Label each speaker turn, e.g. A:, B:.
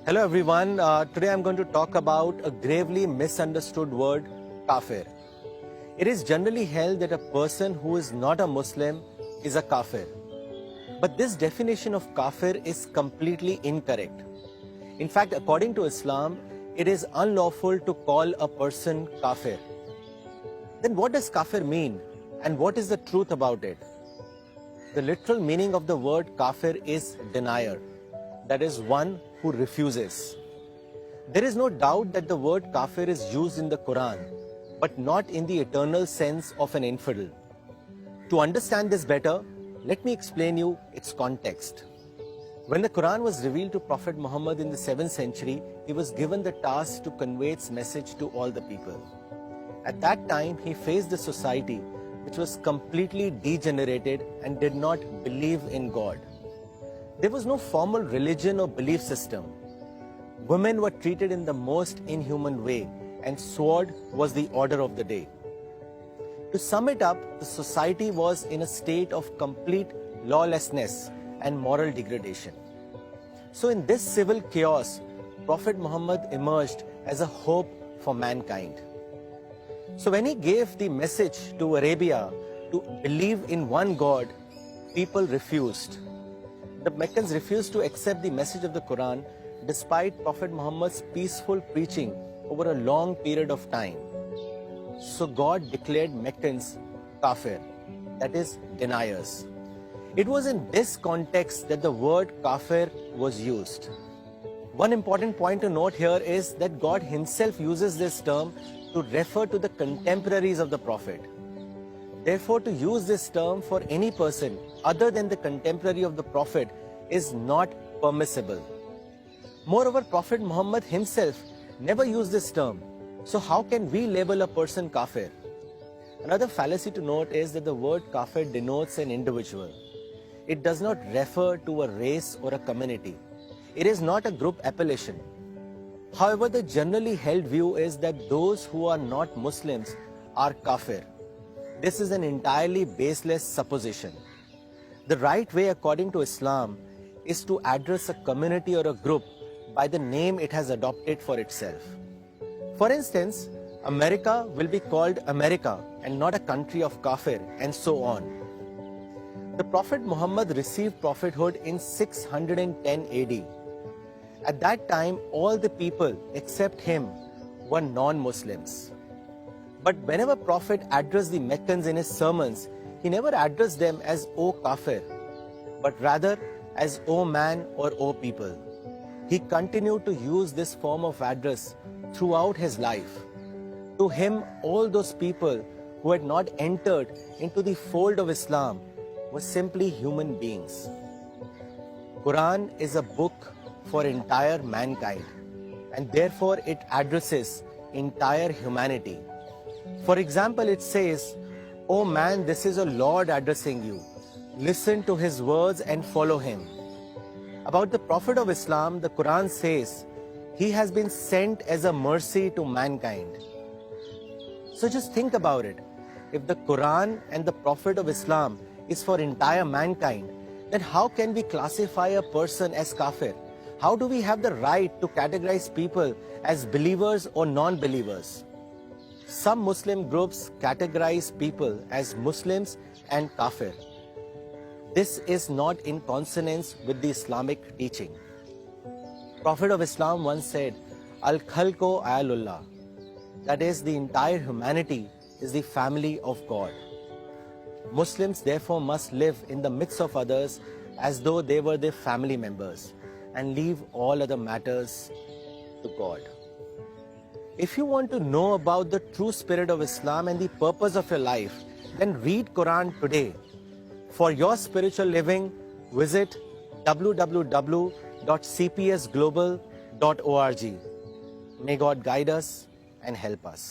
A: Hello everyone, today I'm going to talk about a gravely misunderstood word, Kafir. It is generally held that a person who is not a Muslim is a Kafir. But this definition of Kafir is completely incorrect. In fact, according to Islam, it is unlawful to call a person Kafir. Then what does Kafir mean and what is the truth about it? The literal meaning of the word Kafir is denier, that is one who refuses. There is no doubt that the word Kafir is used in the Quran, but not in the eternal sense of an infidel. To understand this better, let me explain you its context. When the Quran was revealed to Prophet Muhammad in the 7th century, he was given the task to convey its message to all the people. At that time, he faced a society which was completely degenerated and did not believe in God. There was no formal religion or belief system. Women were treated in the most inhuman way, and sword was the order of the day. To sum it up, the society was in a state of complete lawlessness and moral degradation. So in this civil chaos, Prophet Muhammad emerged as a hope for mankind. So when he gave the message to Arabia to believe in one God, people refused. The Meccans refused to accept the message of the Quran despite Prophet Muhammad's peaceful preaching over a long period of time. So God declared Meccans Kafir, that is, deniers. It was in this context that the word Kafir was used. One important point to note here is that God himself uses this term to refer to the contemporaries of the Prophet. Therefore, to use this term for any person other than the contemporary of the Prophet is not permissible. Moreover, Prophet Muhammad himself never used this term. So how can we label a person Kafir? Another fallacy to note is that the word Kafir denotes an individual. It does not refer to a race or a community. It is not a group appellation. However, the generally held view is that those who are not Muslims are Kafir. This is an entirely baseless supposition. The right way, according to Islam, is to address a community or a group by the name it has adopted for itself. For instance, America will be called America and not a country of Kafir, and so on. The Prophet Muhammad received prophethood in 610 AD. At that time, all the people except him were non-Muslims. But whenever Prophet addressed the Meccans in his sermons, he never addressed them as O Kafir, but rather as O man or O people. He continued to use this form of address throughout his life. To him, all those people who had not entered into the fold of Islam were simply human beings. Quran is a book for entire mankind, and therefore it addresses entire humanity. For example, it says, "O man, this is a Lord addressing you. Listen to his words and follow him." About the Prophet of Islam, the Quran says, he has been sent as a mercy to mankind. So just think about it. If the Quran and the Prophet of Islam is for entire mankind, then how can we classify a person as Kafir? How do we have the right to categorize people as believers or non-believers? Some Muslim groups categorize people as Muslims and Kafir. This is not in consonance with the Islamic teaching. Prophet of Islam once said, "Al-Khalqu Ayalullah," that is, the entire humanity is the family of God. Muslims therefore must live in the midst of others as though they were their family members and leave all other matters to God. If you want to know about the true spirit of Islam and the purpose of your life, then read Quran today. For your spiritual living, visit www.cpsglobal.org. May God guide us and help us.